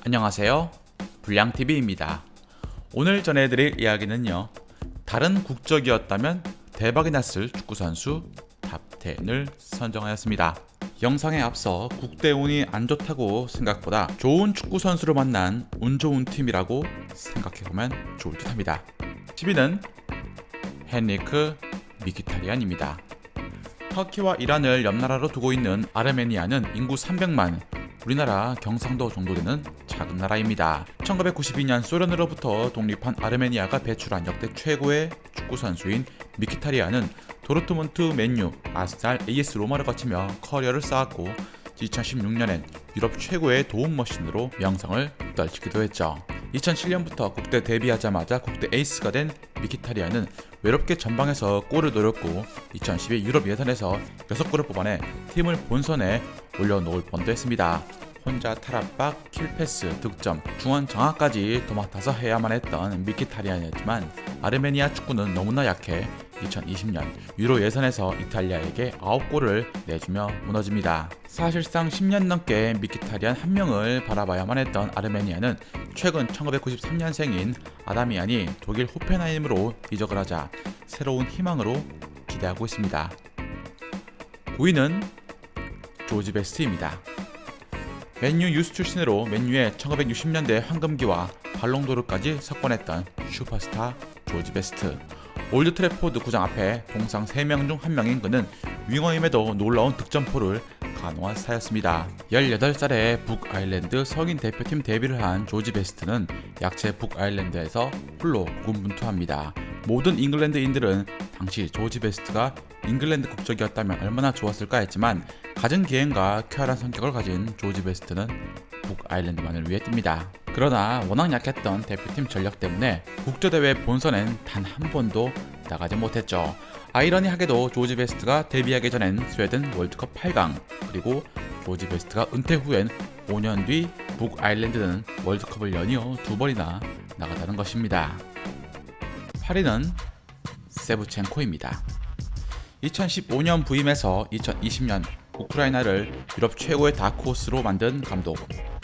안녕하세요. 불량TV입니다. 오늘 전해드릴 이야기는요, 다른 국적이었다면 대박이 났을 축구선수 탑10을 선정하였습니다. 영상에 앞서 국대운이 안 좋다고 생각보다 좋은 축구선수를 만난 운 좋은 팀이라고 생각해보면 좋을 듯 합니다. 10위는 헨리크 미키타리안입니다. 터키와 이란을 옆나라로 두고 있는 아르메니아는 인구 300만, 우리나라 경상도 정도 되는 작은 나라입니다. 1992년 소련으로부터 독립한 아르메니아가 배출한 역대 최고의 축구선수인 미키타리안은 도르트문트, 맨유, 아스날, AS 로마를 거치며 커리어를 쌓았고 2016년엔 유럽 최고의 도움 머신으로 명성을 떨치기도 했죠. 2007년부터 국대 데뷔하자마자 국대 에이스가 된 미키타리안은 외롭게 전방에서 골을 노렸고 2012 유럽 예선에서 6골을 뽑아내 팀을 본선에 올려놓을 뻔도 했습니다. 혼자 탈압박, 킬패스, 득점, 중원 장악까지 도맡아서 해야만 했던 미키타리안이었지만 아르메니아 축구는 너무나 약해 2020년 유로 예선에서 이탈리아에게 9골을 내주며 무너집니다. 사실상 10년 넘게 미키타리안 한 명을 바라봐야만 했던 아르메니아는 최근 1993년생인 아다미안이 독일 호펜하임으로 이적을 하자 새로운 희망으로 기대하고 있습니다. 9위는 조지 베스트입니다. 맨유 유스 출신으로 맨유의 1960년대 황금기와 발롱도르까지 석권했던 슈퍼스타 조지 베스트. 올드 트래포드 구장 앞에 동상 3명 중 1명인 그는 윙어임에도 놀라운 득점포를 가능한 스타였습니다. 18살에 북아일랜드 성인 대표팀 데뷔를 한 조지 베스트는 약체 북아일랜드에서 홀로 고군분투합니다. 모든 잉글랜드인들은 당시 조지 베스트가 잉글랜드 국적이었다면 얼마나 좋았을까 했지만 가진 기행과 쾌활한 성격을 가진 조지 베스트는 북아일랜드만을 위해 뜁니다. 그러나 워낙 약했던 대표팀 전력 때문에 국제대회 본선엔 단 한 번도 나가지 못했죠. 아이러니하게도 조지 베스트가 데뷔하기 전엔 스웨덴 월드컵 8강, 그리고 조지 베스트가 은퇴 후엔 5년 뒤 북아일랜드는 월드컵을 연이어 2번이나 나갔다는 것입니다. 8위는 세브첸코입니다. 2015년 부임해서 2020년 우크라이나를 유럽 최고의 다크호스로 만든 감독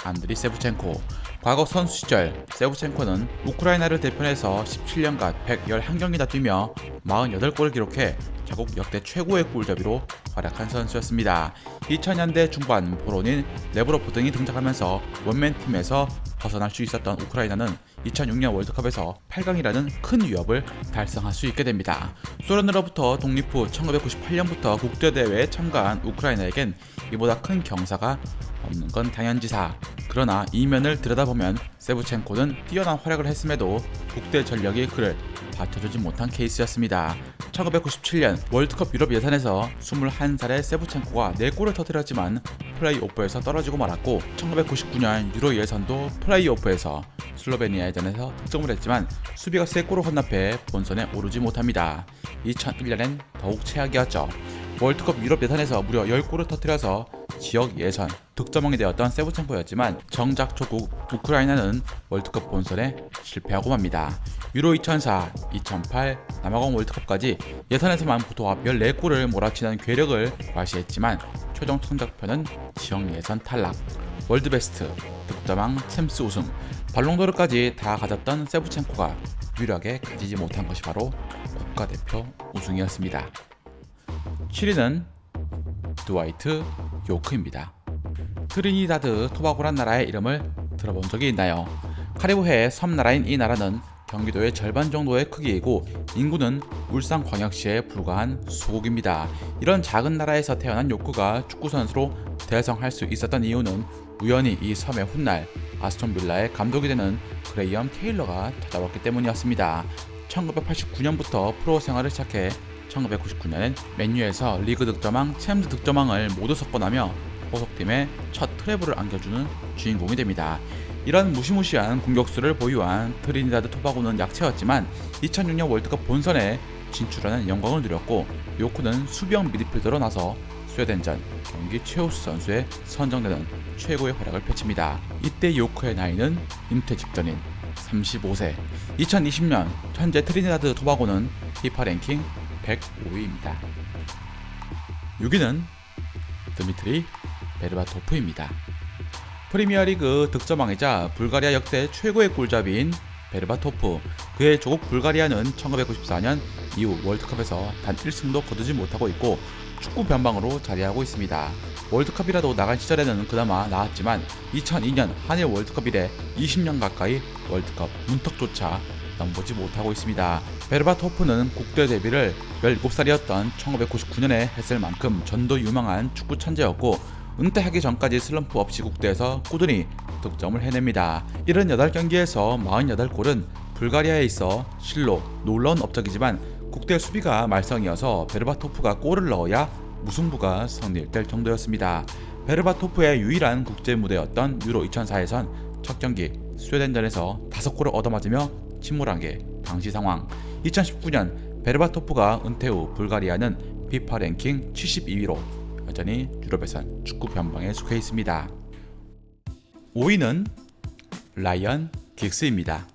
안드리 세브첸코. 과거 선수 시절 세브첸코는 우크라이나를 대표해서 17년간 111경기나 뛰며 48골을 기록해 자국 역대 최고의 골잡이로 활약한 선수였습니다. 2000년대 중반 포로닌 레브로프 등이 등장하면서 원맨팀에서 벗어날 수 있었던 우크라이나는 2006년 월드컵에서 8강이라는 큰 위협을 달성할 수 있게 됩니다. 소련으로부터 독립 후 1998년부터 국제대회에 참가한 우크라이나에겐 이보다 큰 경사가 없는 건 당연지사. 그러나 이면을 들여다보면 세브첸코는 뛰어난 활약을 했음에도 국대 전력이 그를 받쳐주지 못한 케이스였습니다. 1997년 월드컵 유럽 예선에서 21살의 세브첸코가 4골을 터뜨렸지만 플레이오프에서 떨어지고 말았고 1999년 유로 예선도 플레이오프에서 슬로베니아전에서 득점을 했지만 수비가 3골을 헌납해 본선에 오르지 못합니다. 2001년엔 더욱 최악이었죠. 월드컵 유럽 예선에서 무려 10골을 터뜨려서 지역 예선 득점왕이 되었던 세브첸코였지만 정작 조국 우크라이나는 월드컵 본선에 실패하고 맙니다. 유로 2004, 2008 남아공 월드컵까지 예선에서만 부토합 14골을 몰아치는 괴력을 과시했지만 최종 성적표는 지역 예선 탈락. 월드베스트, 득점왕, 챔스 우승, 발롱도르까지 다 가졌던 세브첸코가 유일하게 가지지 못한 것이 바로 국가대표 우승이었습니다. 7위는 드와이트 요크입니다. 트리니다드 토바고란 나라의 이름을 들어본 적이 있나요? 카리브해의 섬나라인 이 나라는 경기도의 절반 정도의 크기이고 인구는 울산광역시에 불과한 소국입니다. 이런 작은 나라에서 태어난 요크가 축구선수로 대성할 수 있었던 이유는 우연히 이 섬의 훗날 아스톤빌라의 감독이 되는 그레이엄 테일러가 찾아왔기 때문이었습니다. 1989년부터 프로 생활을 시작해 1999년엔 맨유에서 리그 득점왕, 챔스 득점왕을 모두 석권하며 소속팀에 첫 트래블을 안겨주는 주인공이 됩니다. 이런 무시무시한 공격수를 보유한 트리니다드 토바고는 약체였지만 2006년 월드컵 본선에 진출하는 영광을 누렸고 요크는 수비형 미드필더로 나서 스웨덴전 경기 최우수 선수에 선정되는 최고의 활약을 펼칩니다. 이때 요크의 나이는 은퇴 직전인 35세. 2020년 현재 트리니다드 토바고는 피파 랭킹 105위입니다. 6위는 드미트리 베르바토프입니다. 프리미어리그 득점왕이자 불가리아 역대 최고의 골잡이인 베르바토프, 그의 조국 불가리아는 1994년 이후 월드컵에서 단 1승도 거두지 못하고 있고 축구 변방으로 자리하고 있습니다. 월드컵이라도 나간 시절에는 그나마 나았지만 2002년 한일 월드컵 이래 20년 가까이 월드컵 문턱조차 넘보지 못하고 있습니다. 베르바토프는 국대 데뷔를 17살이었던 1999년에 했을 만큼 전도 유망한 축구 천재였고 은퇴하기 전까지 슬럼프 없이 국대에서 꾸준히 득점을 해냅니다. 78경기에서 48골은 불가리아에 있어 실로 놀라운 업적이지만 국대 수비가 말썽이어서 베르바토프가 골을 넣어야 무승부가 성립될 정도였습니다. 베르바토프의 유일한 국제 무대였던 유로 2004에선 첫 경기 스웨덴전에서 5골을 얻어맞으며 침몰한 게 당시 상황. 2019년 베르바토프가 은퇴 후 불가리아는 피파 랭킹 72위로 여전히 유럽에선 축구 변방에 속해 있습니다. 5위는 라이언 긱스입니다.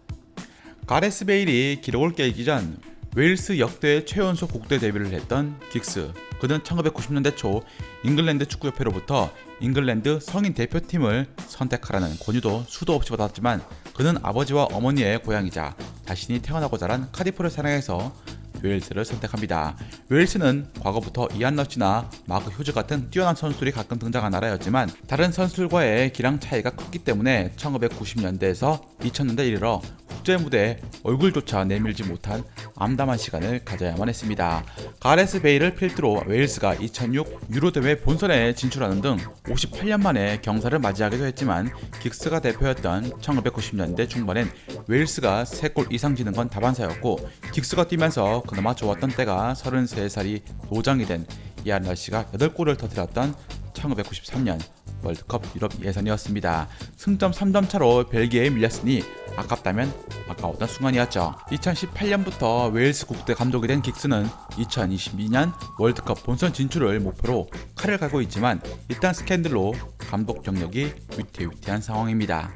가레스 베일이 기록을 깨기 전 웨일스 역대 최연소 국대 데뷔를 했던 긱스. 그는 1990년대 초 잉글랜드 축구협회로부터 잉글랜드 성인 대표팀을 선택하라는 권유도 수도 없이 받았지만 그는 아버지와 어머니의 고향이자 자신이 태어나고 자란 카디프를 사랑해서 웨일스를 선택합니다. 웨일스는 과거부터 이안 러시나 마크 휴즈 같은 뛰어난 선수들이 가끔 등장한 나라였지만 다른 선수들과의 기량 차이가 컸기 때문에 1990년대에서 2000년대 이르러 국제 무대에 얼굴조차 내밀지 못한 암담한 시간을 가져야만 했습니다. 가레스 베일을 필두로 웨일스가 2006 유로 대회 본선에 진출하는 등 58년 만에 경사를 맞이하기도 했지만 긱스가 대표였던 1990년대 중반엔 웨일스가 3골 이상 지는 건 다반사였고 긱스가 뛰면서 그나마 좋았던 때가 33살이 노장이 된 이안 러시가 8골을 터뜨렸던 1993년 월드컵 유럽 예선이었습니다. 승점 3점 차로 벨기에에 밀렸으니 아깝다면 아까웠던 순간이었죠. 2018년부터 웨일스 국대 감독이 된 긱스는 2022년 월드컵 본선 진출을 목표로 칼을 갈고 있지만 일단 스캔들로 감독 경력이 위태위태한 상황입니다.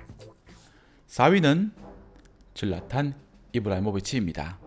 4위는 질라탄 이브라히모비치입니다.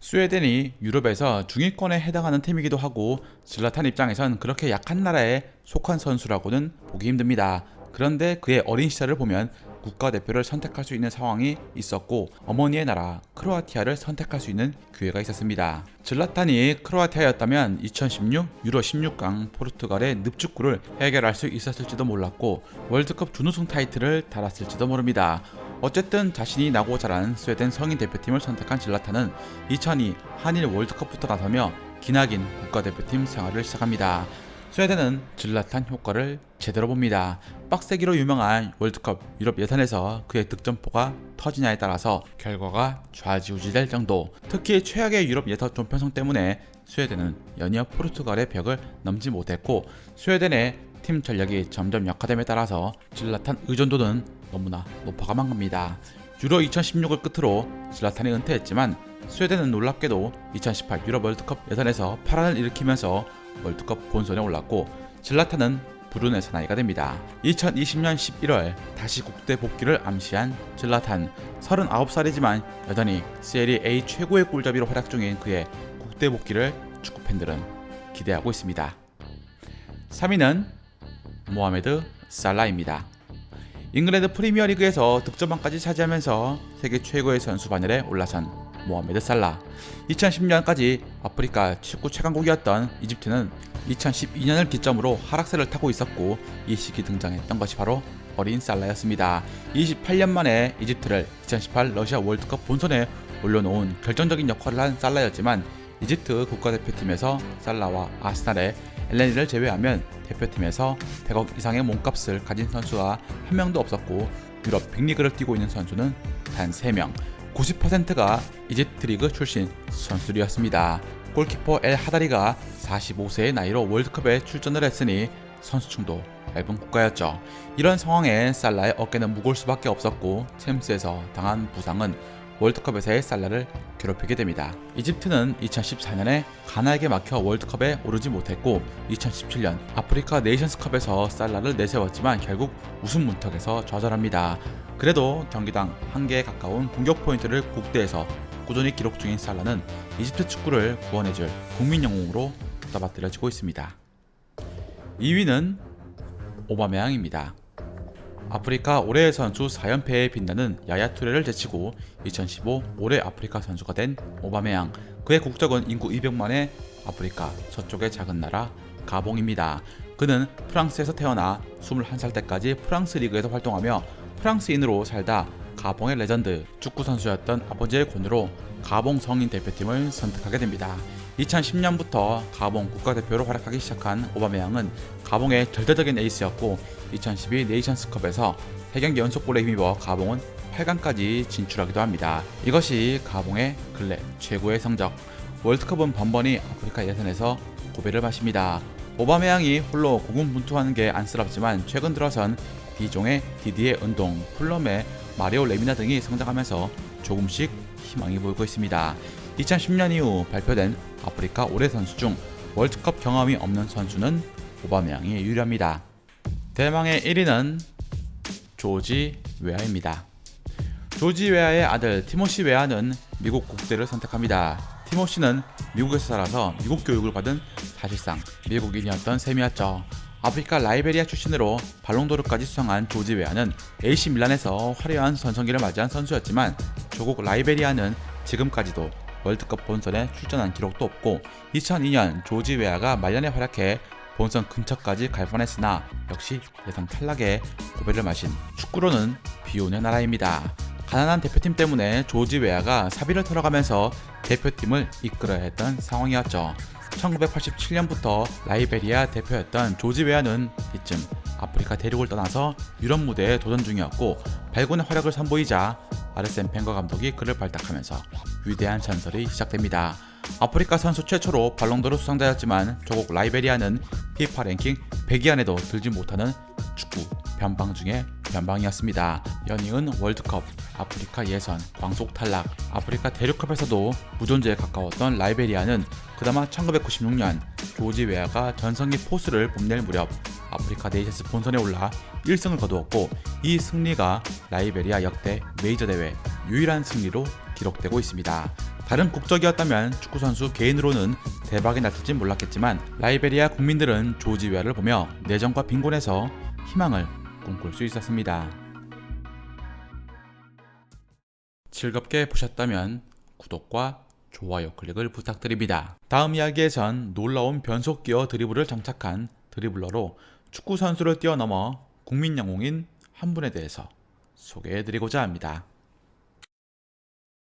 스웨덴이 유럽에서 중위권에 해당하는 팀이기도 하고 질라탄 입장에선 그렇게 약한 나라에 속한 선수라고는 보기 힘듭니다. 그런데 그의 어린 시절을 보면 국가대표를 선택할 수 있는 상황이 있었고 어머니의 나라 크로아티아를 선택할 수 있는 기회가 있었습니다. 질라탄이 크로아티아였다면 2016 유로 16강 포르투갈의 늪축구를 해결할 수 있었을지도 몰랐고 월드컵 준우승 타이틀을 달았을지도 모릅니다. 어쨌든 자신이 나고 자란 스웨덴 성인 대표팀을 선택한 질라탄은 2002 한일 월드컵부터 나서며 기나긴 국가대표팀 생활을 시작합니다. 스웨덴은 질라탄 효과를 제대로 봅니다. 빡세기로 유명한 월드컵 유럽 예선에서 그의 득점포가 터지냐에 따라서 결과가 좌지우지될 정도. 특히 최악의 유럽 예선 존편성 때문에 스웨덴은 연이어 포르투갈의 벽을 넘지 못했고 스웨덴의 팀 전력이 점점 약화됨에 따라서 질라탄 의존도는 너무나 높아가만 갑니다. 유로 2016을 끝으로 질라탄이 은퇴했지만 스웨덴은 놀랍게도 2018 유럽 월드컵 예선에서 파란을 일으키면서 월드컵 본선에 올랐고 질라탄은 불운의 사나이가 됩니다. 2020년 11월 다시 국대 복귀를 암시한 질라탄. 39살이지만 여전히 세리 A 최고의 골잡이로 활약 중인 그의 국대 복귀를 축구팬들은 기대하고 있습니다. 3위는 모하메드 살라입니다. 잉글랜드 프리미어리그에서 득점왕까지 차지하면서 세계 최고의 선수 반열에 올라선 모하메드 살라. 2010년까지 아프리카 축구 최강국이었던 이집트는 2012년을 기점으로 하락세를 타고 있었고 이 시기 등장했던 것이 바로 어린 살라였습니다. 28년 만에 이집트를 2018 러시아 월드컵 본선에 올려놓은 결정적인 역할을 한 살라였지만 이집트 국가대표팀에서 살라와 아스날의 엘레니를 제외하면 대표팀에서 100억 이상의 몸값을 가진 선수가 한 명도 없었고 유럽 빅리그를 뛰고 있는 선수는 단 3명, 90%가 이집트 리그 출신 선수들이었습니다. 골키퍼 엘 하다리가 45세의 나이로 월드컵에 출전을 했으니 선수층도 얇은 국가였죠. 이런 상황에 살라의 어깨는 무거울 수밖에 없었고 챔스에서 당한 부상은 월드컵에서의 살라를 괴롭히게 됩니다. 이집트는 2014년에 가나에게 막혀 월드컵에 오르지 못했고 2017년 아프리카 네이션스컵에서 살라를 내세웠지만 결국 우승 문턱에서 좌절합니다. 그래도 경기당 1개에 가까운 공격 포인트를 국대에서 꾸준히 기록 중인 살라는 이집트 축구를 구원해줄 국민 영웅으로 떠받들여지고 있습니다. 2위는 오바메양입니다. 아프리카 올해의 선수 4연패에 빛나는 야야 투레를 제치고 2015 올해 아프리카 선수가 된 오바메양. 그의 국적은 인구 200만의 아프리카 서쪽의 작은 나라 가봉입니다. 그는 프랑스에서 태어나 21살 때까지 프랑스 리그에서 활동하며 프랑스인으로 살다 가봉의 레전드 축구 선수였던 아버지의 권유로 가봉 성인 대표팀을 선택하게 됩니다. 2010년부터 가봉 국가대표로 활약하기 시작한 오바메양은 가봉의 절대적인 에이스였고 2012 네이션스컵에서 3경기 연속골에 힘입어 가봉은 8강까지 진출하기도 합니다. 이것이 가봉의 근래 최고의 성적. 월드컵은 번번이 아프리카 예선에서 고배를 마십니다. 오바메양이 홀로 고군분투하는 게 안쓰럽지만 최근 들어선 D종의 디디에 은동, 풀럼의 마리오 레미나 등이 성장하면서 조금씩 희망이 보이고 있습니다. 2010년 이후 발표된 아프리카 올해 선수 중 월드컵 경험이 없는 선수는 오바메양이 유일합니다. 대망의 1위는 조지 웨아입니다. 조지 웨아의 아들 티모시 웨아는 미국 국대를 선택합니다. 티모시는 미국에서 살아서 미국 교육을 받은 사실상 미국인이었던 셈이었죠. 아프리카 라이베리아 출신으로 발롱도르까지 수상한 조지 웨아는 AC 밀란에서 화려한 전성기를 맞이한 선수였지만 조국 라이베리아는 지금까지도 월드컵 본선에 출전한 기록도 없고 2002년 조지 웨아가 말년에 활약해 본선 근처까지 갈 뻔했으나 역시 예선 탈락에 고배를 마신 축구로는 비운의 나라입니다. 가난한 대표팀 때문에 조지 웨아가 사비를 털어가면서 대표팀을 이끌어야 했던 상황이었죠. 1987년부터 라이베리아 대표였던 조지 웨아는 이쯤 아프리카 대륙을 떠나서 유럽 무대에 도전 중이었고 발군의 활약을 선보이자 아르센 벵거 감독이 그를 발탁하면서 위대한 전설이 시작됩니다. 아프리카 선수 최초로 발롱도르 수상자였지만 조국 라이베리아는 피파 랭킹 100위 안에도 들지 못하는 축구 변방 중에 변방이었습니다. 연이은 월드컵, 아프리카 예선, 광속 탈락, 아프리카 대륙컵에서도 무존재에 가까웠던 라이베리아는 그나마 1996년 조지 웨아가 전성기 포스를 뽐낼 무렵 아프리카 네이션스 본선에 올라 1승을 거두었고 이 승리가 라이베리아 역대 메이저 대회 유일한 승리로 기록되고 있습니다. 다른 국적이었다면 축구선수 개인으로는 대박이 났을지 몰랐겠지만 라이베리아 국민들은 조지 웨아를 보며 내정과 빈곤에서 희망을 꿈꿀 수 있었습니다. 즐겁게 보셨다면 구독과 좋아요 클릭을 부탁드립니다. 다음 이야기에선 놀라운 변속 기어 드리블을 장착한 드리블러로 축구 선수를 뛰어넘어 국민 영웅인 한 분에 대해서 소개해드리고자 합니다.